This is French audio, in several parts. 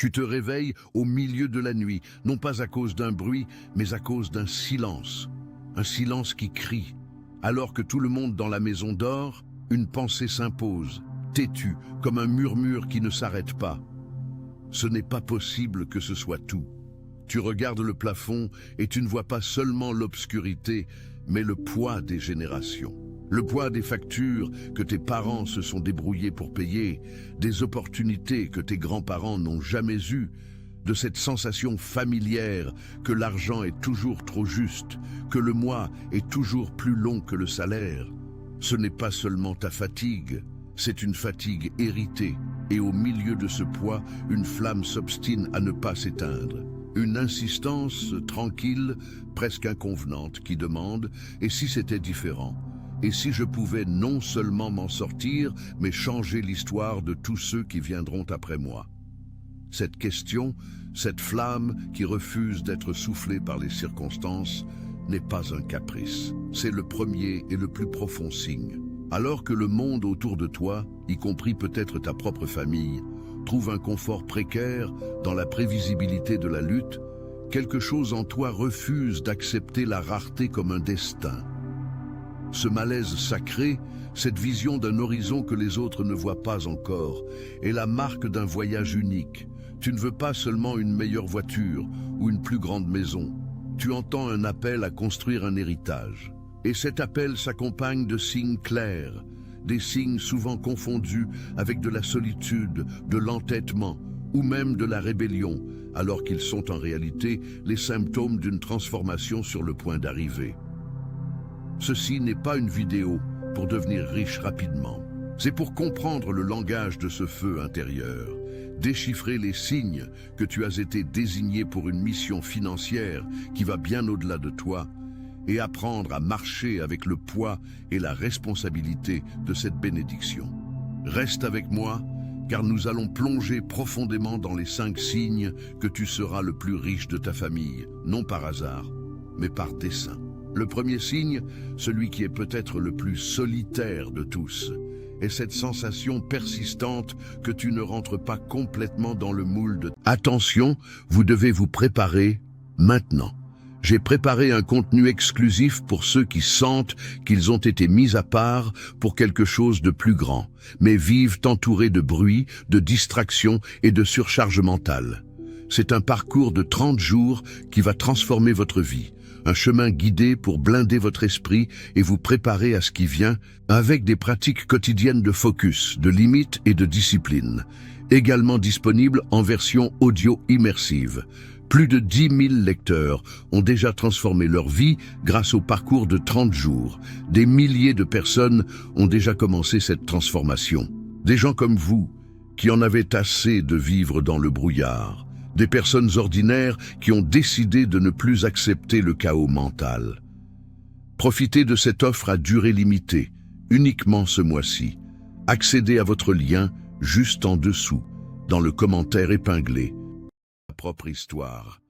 Tu te réveilles au milieu de la nuit, non pas à cause d'un bruit, mais à cause d'un silence. Un silence qui crie. Alors que tout le monde dans la maison dort, une pensée s'impose, têtue, comme un murmure qui ne s'arrête pas. Ce n'est pas possible que ce soit tout. Tu regardes le plafond et tu ne vois pas seulement l'obscurité, mais le poids des générations. Le poids des factures que tes parents se sont débrouillés pour payer, des opportunités que tes grands-parents n'ont jamais eues, de cette sensation familière que l'argent est toujours trop juste, que le mois est toujours plus long que le salaire. Ce n'est pas seulement ta fatigue, c'est une fatigue héritée, et au milieu de ce poids, une flamme s'obstine à ne pas s'éteindre. Une insistance tranquille, presque inconvenante, qui demande « et si c'était différent ?» Et si je pouvais non seulement m'en sortir, mais changer l'histoire de tous ceux qui viendront après moi? Cette question, cette flamme qui refuse d'être soufflée par les circonstances, n'est pas un caprice. C'est le premier et le plus profond signe. Alors que le monde autour de toi, y compris peut-être ta propre famille, trouve un confort précaire dans la prévisibilité de la lutte, quelque chose en toi refuse d'accepter la rareté comme un destin. Ce malaise sacré, cette vision d'un horizon que les autres ne voient pas encore, est la marque d'un voyage unique. Tu ne veux pas seulement une meilleure voiture ou une plus grande maison. Tu entends un appel à construire un héritage. Et cet appel s'accompagne de signes clairs, des signes souvent confondus avec de la solitude, de l'entêtement ou même de la rébellion, alors qu'ils sont en réalité les symptômes d'une transformation sur le point d'arriver. Ceci n'est pas une vidéo pour devenir riche rapidement. C'est pour comprendre le langage de ce feu intérieur, déchiffrer les signes que tu as été désigné pour une mission financière qui va bien au-delà de toi, et apprendre à marcher avec le poids et la responsabilité de cette bénédiction. Reste avec moi, car nous allons plonger profondément dans les 5 signes que tu seras le plus riche de ta famille, non par hasard, mais par dessein. Le premier signe, celui qui est peut-être le plus solitaire de tous, est cette sensation persistante que tu ne rentres pas complètement dans le moule de... Attention, vous devez vous préparer maintenant. J'ai préparé un contenu exclusif pour ceux qui sentent qu'ils ont été mis à part pour quelque chose de plus grand, mais vivent entourés de bruit, de distractions et de surcharge mentale. C'est un parcours de 30 jours qui va transformer votre vie. Un chemin guidé pour blinder votre esprit et vous préparer à ce qui vient avec des pratiques quotidiennes de focus, de limites et de discipline. Également disponible en version audio immersive. Plus de 10 000 lecteurs ont déjà transformé leur vie grâce au parcours de 30 jours. Des milliers de personnes ont déjà commencé cette transformation. Des gens comme vous, qui en avaient assez de vivre dans le brouillard. Des personnes ordinaires qui ont décidé de ne plus accepter le chaos mental. Profitez de cette offre à durée limitée, uniquement ce mois-ci. Accédez à votre lien juste en dessous, dans le commentaire épinglé. La propre histoire.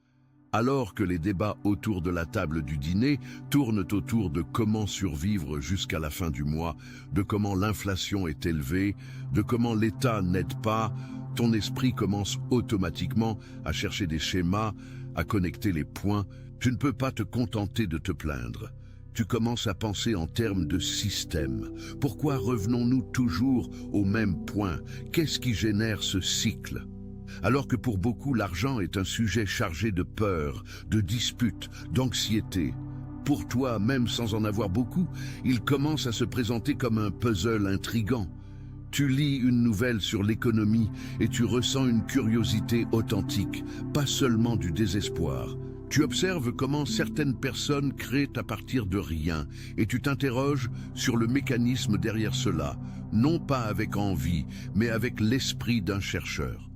Alors que les débats autour de la table du dîner tournent autour de comment survivre jusqu'à la fin du mois, de comment l'inflation est élevée, de comment l'État n'aide pas, ton esprit commence automatiquement à chercher des schémas, à connecter les points. Tu ne peux pas te contenter de te plaindre. Tu commences à penser en termes de système. Pourquoi revenons-nous toujours au même point? Qu'est-ce qui génère ce cycle? Alors que pour beaucoup, l'argent est un sujet chargé de peur, de disputes, d'anxiété. Pour toi, même sans en avoir beaucoup, il commence à se présenter comme un puzzle intrigant. Tu lis une nouvelle sur l'économie et tu ressens une curiosité authentique, pas seulement du désespoir. Tu observes comment certaines personnes créent à partir de rien et tu t'interroges sur le mécanisme derrière cela, non pas avec envie, mais avec l'esprit d'un chercheur.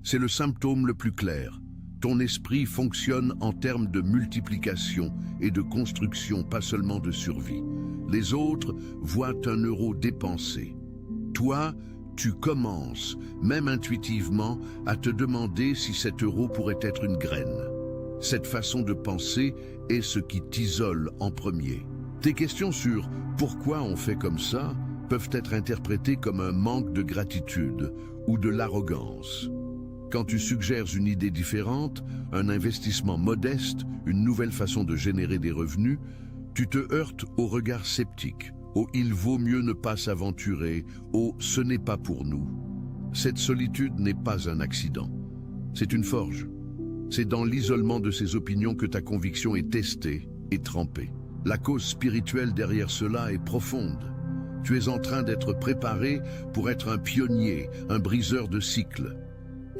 C'est le symptôme le plus clair. Ton esprit fonctionne en termes de multiplication et de construction, pas seulement de survie. Les autres voient un euro dépensé. Toi, tu commences, même intuitivement, à te demander si cet euro pourrait être une graine. Cette façon de penser est ce qui t'isole en premier. Tes questions sur « pourquoi on fait comme ça ?» peuvent être interprétées comme un manque de gratitude ou de l'arrogance. quand tu suggères une idée différente, un investissement modeste, une nouvelle façon de générer des revenus, tu te heurtes au regard sceptique, au « il vaut mieux ne pas s'aventurer », au « ce n'est pas pour nous ». Cette solitude n'est pas un accident, c'est une forge. C'est dans l'isolement de ces opinions que ta conviction est testée et trempée. La cause spirituelle derrière cela est profonde. Tu es en train d'être préparé pour être un pionnier, un briseur de cycles.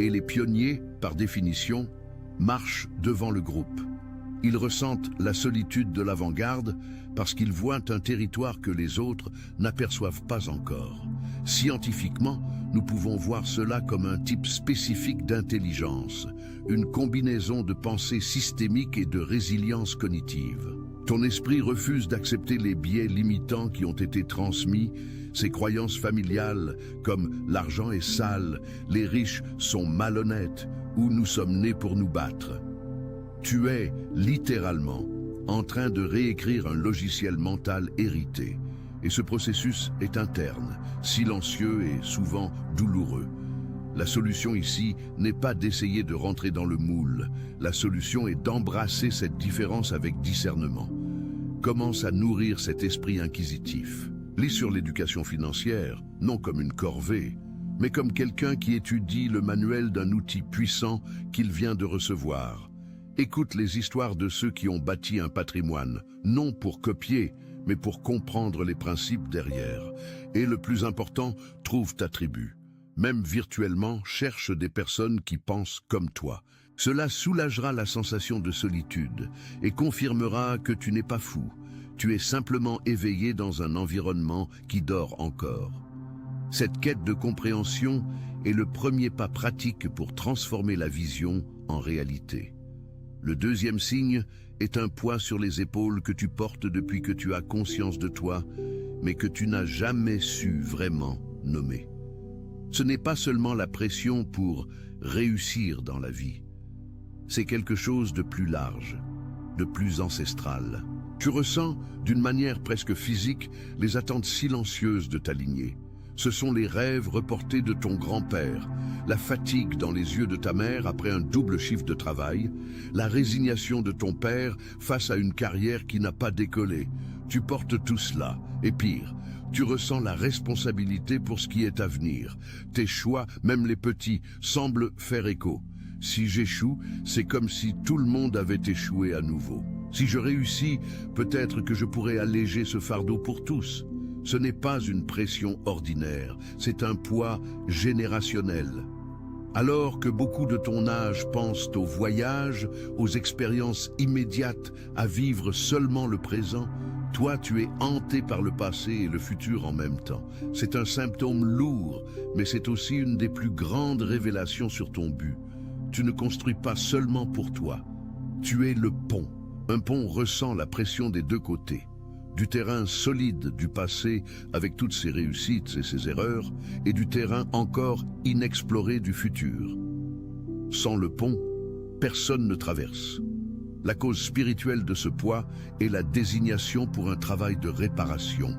Et les pionniers, par définition, marchent devant le groupe. Ils ressentent la solitude de l'avant-garde parce qu'ils voient un territoire que les autres n'aperçoivent pas encore. Scientifiquement, nous pouvons voir cela comme un type spécifique d'intelligence, une combinaison de pensée systémique et de résilience cognitive. Ton esprit refuse d'accepter les biais limitants qui ont été transmis, ces croyances familiales comme l'argent est sale, les riches sont malhonnêtes ou nous sommes nés pour nous battre. Tu es, littéralement, en train de réécrire un logiciel mental hérité. Et ce processus est interne, silencieux et souvent douloureux. La solution ici n'est pas d'essayer de rentrer dans le moule. La solution est d'embrasser cette différence avec discernement. Commence à nourrir cet esprit inquisitif. Lis sur l'éducation financière, non comme une corvée, mais comme quelqu'un qui étudie le manuel d'un outil puissant qu'il vient de recevoir. Écoute les histoires de ceux qui ont bâti un patrimoine, non pour copier, mais pour comprendre les principes derrière. Et le plus important, trouve ta tribu. Même virtuellement, cherche des personnes qui pensent comme toi. Cela soulagera la sensation de solitude et confirmera que tu n'es pas fou. Tu es simplement éveillé dans un environnement qui dort encore. Cette quête de compréhension est le premier pas pratique pour transformer la vision en réalité. Le deuxième signe est un poids sur les épaules que tu portes depuis que tu as conscience de toi, mais que tu n'as jamais su vraiment nommer. Ce n'est pas seulement la pression pour réussir dans la vie. C'est quelque chose de plus large, de plus ancestral. Tu ressens, d'une manière presque physique, les attentes silencieuses de ta lignée. Ce sont les rêves reportés de ton grand-père, la fatigue dans les yeux de ta mère après un double chiffre de travail, la résignation de ton père face à une carrière qui n'a pas décollé. Tu portes tout cela, et pire, tu ressens la responsabilité pour ce qui est à venir. Tes choix, même les petits, semblent faire écho. Si j'échoue, c'est comme si tout le monde avait échoué à nouveau. Si je réussis, peut-être que je pourrais alléger ce fardeau pour tous. Ce n'est pas une pression ordinaire, c'est un poids générationnel. Alors que beaucoup de ton âge pensent au voyage, aux expériences immédiates, à vivre seulement le présent, toi tu es hanté par le passé et le futur en même temps. C'est un symptôme lourd, mais c'est aussi une des plus grandes révélations sur ton but. Tu ne construis pas seulement pour toi, tu es le pont. Un pont ressent la pression des deux côtés. Du terrain solide du passé avec toutes ses réussites et ses erreurs, et du terrain encore inexploré du futur. Sans le pont, personne ne traverse. La cause spirituelle de ce poids est la désignation pour un travail de réparation.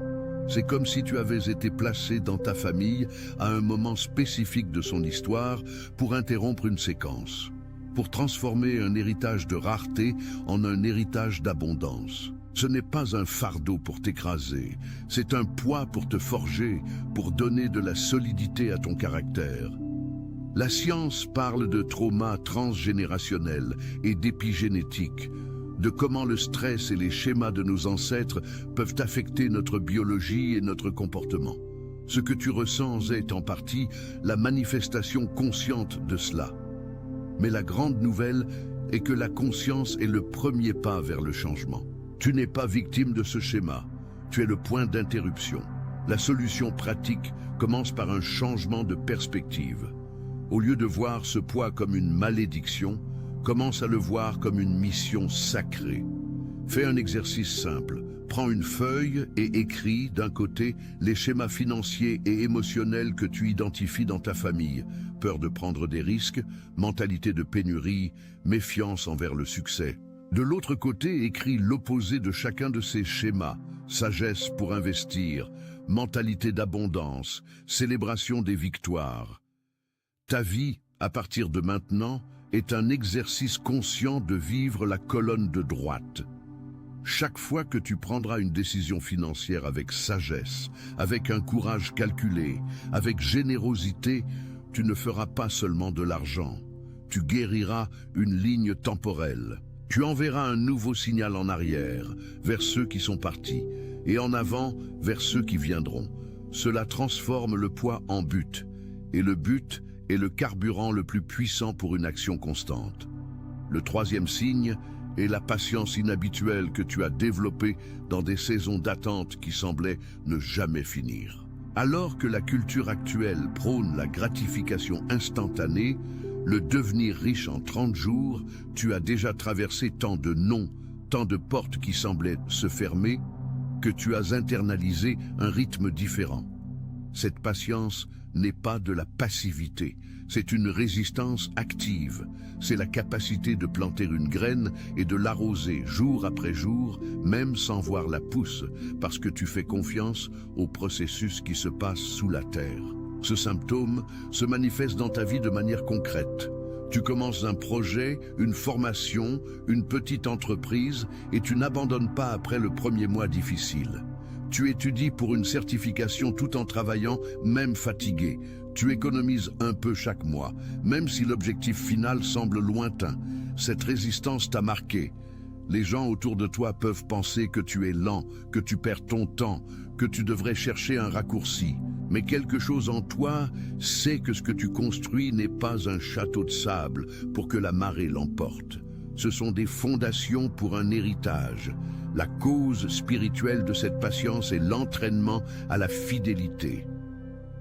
C'est comme si tu avais été placé dans ta famille à un moment spécifique de son histoire pour interrompre une séquence, pour transformer un héritage de rareté en un héritage d'abondance. Ce n'est pas un fardeau pour t'écraser, c'est un poids pour te forger, pour donner de la solidité à ton caractère. La science parle de trauma transgénérationnel et d'épigénétique, de comment le stress et les schémas de nos ancêtres peuvent affecter notre biologie et notre comportement. Ce que tu ressens est en partie la manifestation consciente de cela. Mais la grande nouvelle est que la conscience est le premier pas vers le changement. Tu n'es pas victime de ce schéma, tu es le point d'interruption. La solution pratique commence par un changement de perspective. Au lieu de voir ce poids comme une malédiction, commence à le voir comme une mission sacrée. Fais un exercice simple. Prends une feuille et écris d'un côté les schémas financiers et émotionnels que tu identifies dans ta famille. Peur de prendre des risques, mentalité de pénurie, méfiance envers le succès. De l'autre côté, écris l'opposé de chacun de ces schémas. Sagesse pour investir, mentalité d'abondance, célébration des victoires. Ta vie, à partir de maintenant, est un exercice conscient de vivre la colonne de droite. Chaque fois que tu prendras une décision financière avec sagesse, avec un courage calculé, avec générosité, tu ne feras pas seulement de l'argent. Tu guériras une ligne temporelle. Tu enverras un nouveau signal en arrière, vers ceux qui sont partis, et en avant, vers ceux qui viendront. Cela transforme le poids en but, et le but est le carburant le plus puissant pour une action constante. Le troisième signe est la patience inhabituelle que tu as développée dans des saisons d'attente qui semblaient ne jamais finir. Alors que la culture actuelle prône la gratification instantanée, le devenir riche en 30 jours, tu as déjà traversé tant de non, tant de portes qui semblaient se fermer, que tu as internalisé un rythme différent. Cette patience n'est pas de la passivité, c'est une résistance active. C'est la capacité de planter une graine et de l'arroser jour après jour, même sans voir la pousse, parce que tu fais confiance au processus qui se passe sous la terre. Ce symptôme se manifeste dans ta vie de manière concrète. Tu commences un projet, une formation, une petite entreprise et tu n'abandonnes pas après le premier mois difficile. Tu étudies pour une certification tout en travaillant, même fatigué. Tu économises un peu chaque mois, même si l'objectif final semble lointain. Cette résistance t'a marqué. Les gens autour de toi peuvent penser que tu es lent, que tu perds ton temps, que tu devrais chercher un raccourci. Mais quelque chose en toi sait que ce que tu construis n'est pas un château de sable pour que la marée l'emporte. Ce sont des fondations pour un héritage. La cause spirituelle de cette patience est l'entraînement à la fidélité.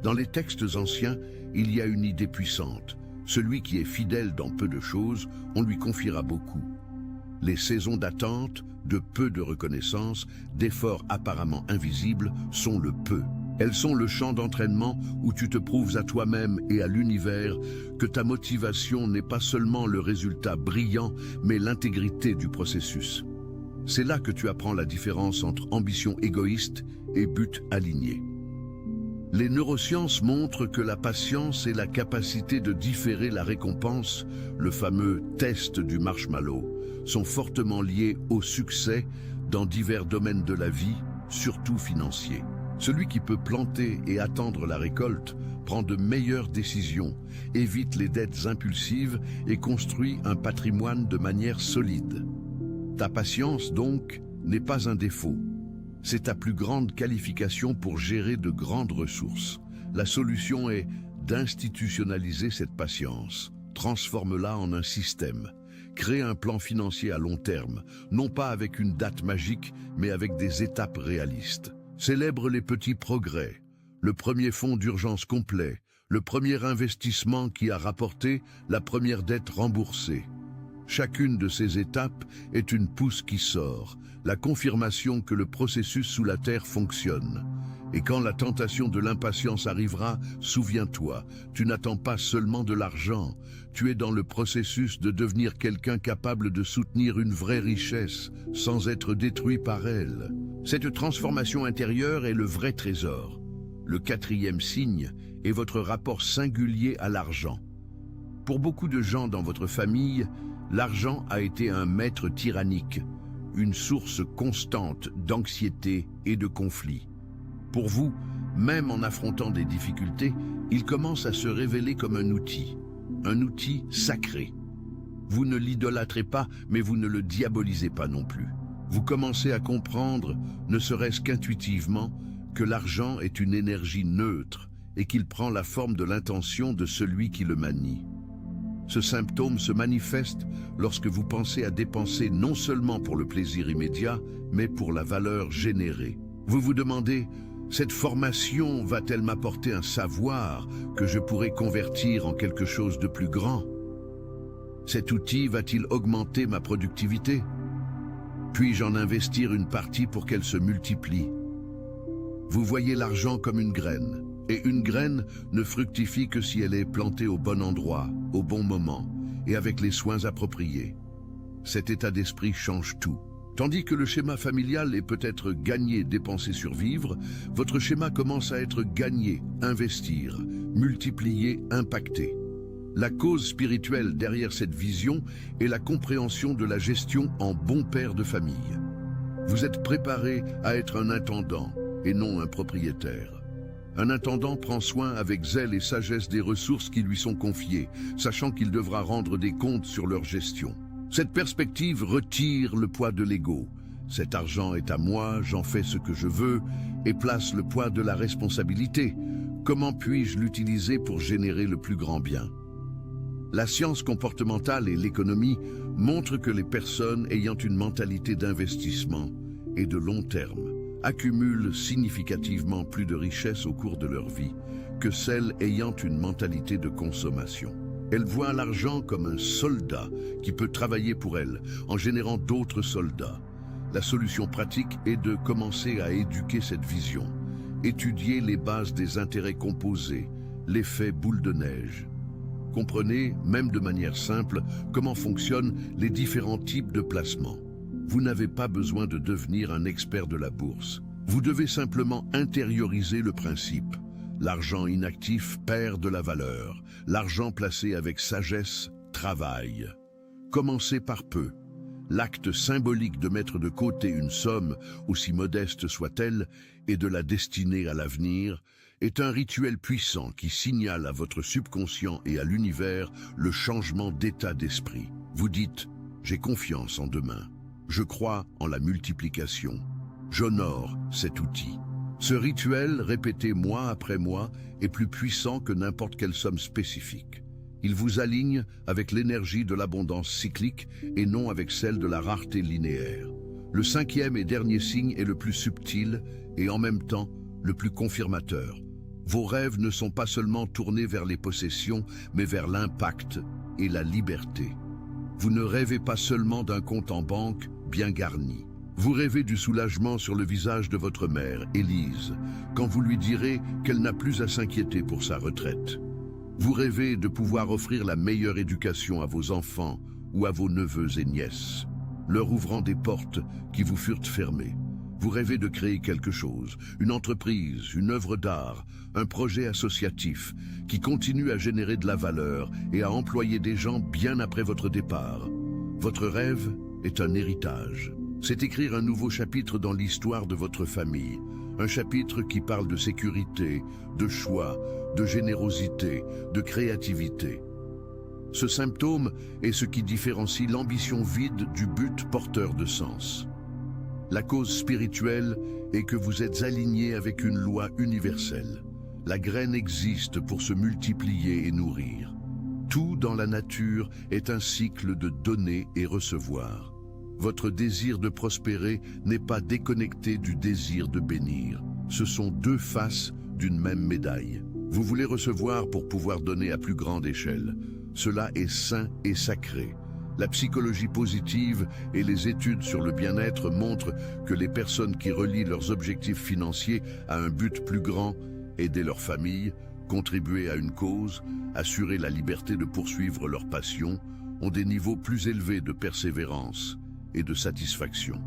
Dans les textes anciens, il y a une idée puissante. Celui qui est fidèle dans peu de choses, on lui confiera beaucoup. Les saisons d'attente, de peu de reconnaissance, d'efforts apparemment invisibles, sont le peu. Elles sont le champ d'entraînement où tu te prouves à toi-même et à l'univers que ta motivation n'est pas seulement le résultat brillant, mais l'intégrité du processus. C'est là que tu apprends la différence entre ambition égoïste et but aligné. Les neurosciences montrent que la patience et la capacité de différer la récompense, le fameux test du marshmallow, sont fortement liés au succès dans divers domaines de la vie, surtout financiers. Celui qui peut planter et attendre la récolte prend de meilleures décisions, évite les dettes impulsives et construit un patrimoine de manière solide. Ta patience, donc, n'est pas un défaut. C'est ta plus grande qualification pour gérer de grandes ressources. La solution est d'institutionnaliser cette patience. Transforme-la en un système. Crée un plan financier à long terme, non pas avec une date magique, mais avec des étapes réalistes. Célèbre les petits progrès, le premier fonds d'urgence complet, le premier investissement qui a rapporté, la première dette remboursée. Chacune de ces étapes est une pousse qui sort, la confirmation que le processus sous la terre fonctionne. Et quand la tentation de l'impatience arrivera, souviens-toi, tu n'attends pas seulement de l'argent, tu es dans le processus de devenir quelqu'un capable de soutenir une vraie richesse, sans être détruit par elle. Cette transformation intérieure est le vrai trésor. Le quatrième signe est votre rapport singulier à l'argent. Pour beaucoup de gens dans votre famille, l'argent a été un maître tyrannique, une source constante d'anxiété et de conflits. Pour vous, même en affrontant des difficultés, il commence à se révéler comme un outil sacré. Vous ne l'idolâtrez pas, mais vous ne le diabolisez pas non plus. Vous commencez à comprendre, ne serait-ce qu'intuitivement, que l'argent est une énergie neutre et qu'il prend la forme de l'intention de celui qui le manie. Ce symptôme se manifeste lorsque vous pensez à dépenser non seulement pour le plaisir immédiat, mais pour la valeur générée. Vous vous demandez, cette formation va-t-elle m'apporter un savoir que je pourrais convertir en quelque chose de plus grand? Cet outil va-t-il augmenter ma productivité? Puis-je en investir une partie pour qu'elle se multiplie? Vous voyez l'argent comme une graine. Et une graine ne fructifie que si elle est plantée au bon endroit, au bon moment, et avec les soins appropriés. Cet état d'esprit change tout. Tandis que le schéma familial est peut-être gagner, dépenser, survivre, votre schéma commence à être gagner, investir, multiplier, impacter. La cause spirituelle derrière cette vision est la compréhension de la gestion en bon père de famille. Vous êtes préparé à être un intendant et non un propriétaire. Un intendant prend soin avec zèle et sagesse des ressources qui lui sont confiées, sachant qu'il devra rendre des comptes sur leur gestion. Cette perspective retire le poids de l'ego. Cet argent est à moi, j'en fais ce que je veux, et place le poids de la responsabilité. Comment puis-je l'utiliser pour générer le plus grand bien? La science comportementale et l'économie montrent que les personnes ayant une mentalité d'investissement et de long terme accumulent significativement plus de richesses au cours de leur vie que celles ayant une mentalité de consommation. Elles voient l'argent comme un soldat qui peut travailler pour elles en générant d'autres soldats. La solution pratique est de commencer à éduquer cette vision, étudier les bases des intérêts composés, l'effet boule de neige. Comprenez, même de manière simple, comment fonctionnent les différents types de placements. Vous n'avez pas besoin de devenir un expert de la bourse. Vous devez simplement intérioriser le principe. L'argent inactif perd de la valeur. L'argent placé avec sagesse travaille. Commencez par peu. L'acte symbolique de mettre de côté une somme, aussi modeste soit-elle, et de la destiner à l'avenir, est un rituel puissant qui signale à votre subconscient et à l'univers le changement d'état d'esprit. Vous dites « J'ai confiance en demain ». Je crois en la multiplication. J'honore cet outil. Ce rituel, répété mois après mois, est plus puissant que n'importe quelle somme spécifique. Il vous aligne avec l'énergie de l'abondance cyclique et non avec celle de la rareté linéaire. Le cinquième et dernier signe est le plus subtil et en même temps le plus confirmateur. Vos rêves ne sont pas seulement tournés vers les possessions, mais vers l'impact et la liberté. Vous ne rêvez pas seulement d'un compte en banque bien garni. Vous rêvez du soulagement sur le visage de votre mère, Élise, quand vous lui direz qu'elle n'a plus à s'inquiéter pour sa retraite. Vous rêvez de pouvoir offrir la meilleure éducation à vos enfants ou à vos neveux et nièces, leur ouvrant des portes qui vous furent fermées. Vous rêvez de créer quelque chose, une entreprise, une œuvre d'art, un projet associatif qui continue à générer de la valeur et à employer des gens bien après votre départ. Votre rêve est un héritage. C'est écrire un nouveau chapitre dans l'histoire de votre famille. Un chapitre qui parle de sécurité, de choix, de générosité, de créativité. Ce symptôme est ce qui différencie l'ambition vide du but porteur de sens. La cause spirituelle est que vous êtes aligné avec une loi universelle. La graine existe pour se multiplier et nourrir. Tout dans la nature est un cycle de donner et recevoir. Votre désir de prospérer n'est pas déconnecté du désir de bénir. Ce sont deux faces d'une même médaille. Vous voulez recevoir pour pouvoir donner à plus grande échelle. Cela est sain et sacré. La psychologie positive et les études sur le bien-être montrent que les personnes qui relient leurs objectifs financiers à un but plus grand, aider leur famille, contribuer à une cause, assurer la liberté de poursuivre leur passion, ont des niveaux plus élevés de persévérance et de satisfaction.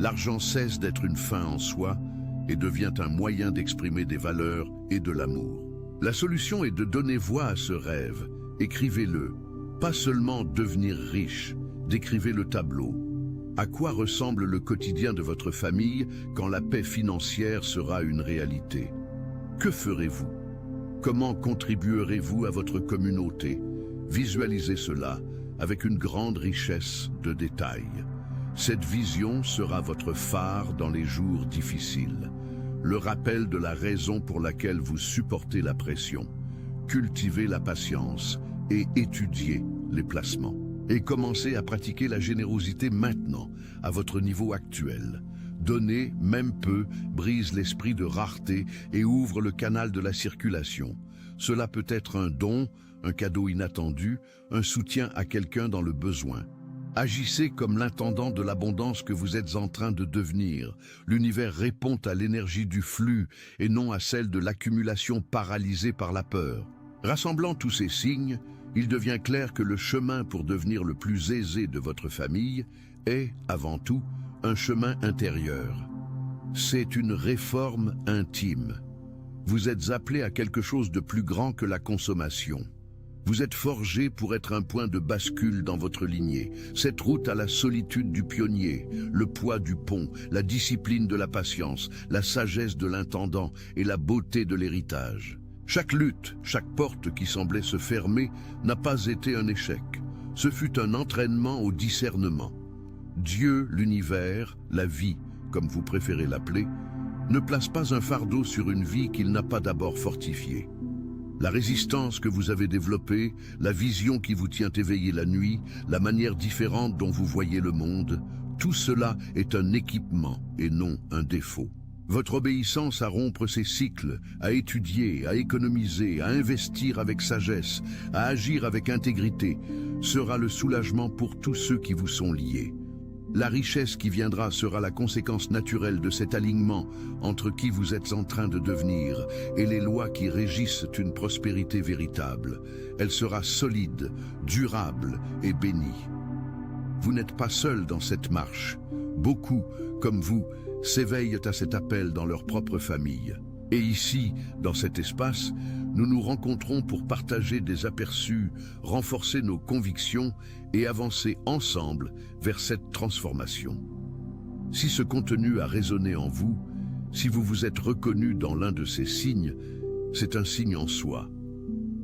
L'argent cesse d'être une fin en soi et devient un moyen d'exprimer des valeurs et de l'amour. La solution est de donner voix à ce rêve. Écrivez-le. Pas seulement devenir riche, décrivez le tableau. À quoi ressemble le quotidien de votre famille quand la paix financière sera une réalité? Que ferez-vous? Comment contribuerez-vous à votre communauté? Visualisez cela avec une grande richesse de détails. Cette vision sera votre phare dans les jours difficiles, le rappel de la raison pour laquelle vous supportez la pression. Cultivez la patience et étudiez les placements. Et commencez à pratiquer la générosité maintenant, à votre niveau actuel. Donner, même peu, brise l'esprit de rareté et ouvre le canal de la circulation. Cela peut être un don, un cadeau inattendu, un soutien à quelqu'un dans le besoin. Agissez comme l'intendant de l'abondance que vous êtes en train de devenir. L'univers répond à l'énergie du flux et non à celle de l'accumulation paralysée par la peur. Rassemblant tous ces signes, il devient clair que le chemin pour devenir le plus aisé de votre famille est, avant tout, un chemin intérieur. C'est une réforme intime. Vous êtes appelé à quelque chose de plus grand que la consommation. Vous êtes forgé pour être un point de bascule dans votre lignée. Cette route a la solitude du pionnier, le poids du pont, la discipline de la patience, la sagesse de l'intendant et la beauté de l'héritage. Chaque lutte, chaque porte qui semblait se fermer n'a pas été un échec. Ce fut un entraînement au discernement. Dieu, l'univers, la vie, comme vous préférez l'appeler, ne place pas un fardeau sur une vie qu'il n'a pas d'abord fortifiée. La résistance que vous avez développée, la vision qui vous tient éveillé la nuit, la manière différente dont vous voyez le monde, tout cela est un équipement et non un défaut. Votre obéissance à rompre ces cycles, à étudier, à économiser, à investir avec sagesse, à agir avec intégrité, sera le soulagement pour tous ceux qui vous sont liés. La richesse qui viendra sera la conséquence naturelle de cet alignement entre qui vous êtes en train de devenir et les lois qui régissent une prospérité véritable. Elle sera solide, durable et bénie. Vous n'êtes pas seul dans cette marche. Beaucoup, comme vous, s'éveillent à cet appel dans leur propre famille. Et ici, dans cet espace, nous nous rencontrons pour partager des aperçus, renforcer nos convictions et avancer ensemble vers cette transformation. Si ce contenu a résonné en vous, si vous vous êtes reconnu dans l'un de ces signes, c'est un signe en soi.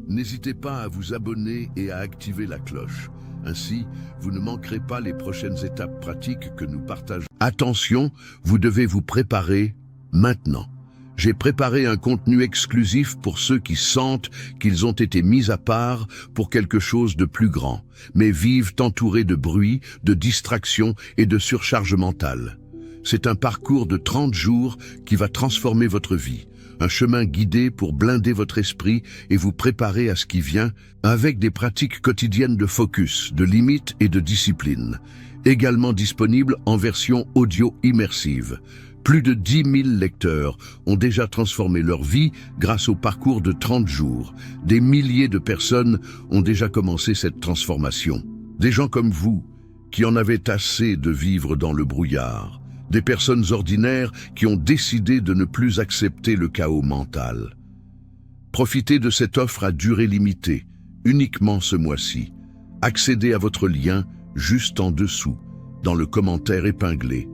N'hésitez pas à vous abonner et à activer la cloche. Ainsi, vous ne manquerez pas les prochaines étapes pratiques que nous partageons. Attention, vous devez vous préparer maintenant. J'ai préparé un contenu exclusif pour ceux qui sentent qu'ils ont été mis à part pour quelque chose de plus grand, mais vivent entourés de bruit, de distractions et de surcharge mentale. C'est un parcours de 30 jours qui va transformer votre vie, un chemin guidé pour blinder votre esprit et vous préparer à ce qui vient, avec des pratiques quotidiennes de focus, de limites et de discipline, également disponibles en version audio immersive. Plus de 10 000 lecteurs ont déjà transformé leur vie grâce au parcours de 30 jours. Des milliers de personnes ont déjà commencé cette transformation. Des gens comme vous, qui en avaient assez de vivre dans le brouillard. Des personnes ordinaires qui ont décidé de ne plus accepter le chaos mental. Profitez de cette offre à durée limitée, uniquement ce mois-ci. Accédez à votre lien juste en dessous, dans le commentaire épinglé.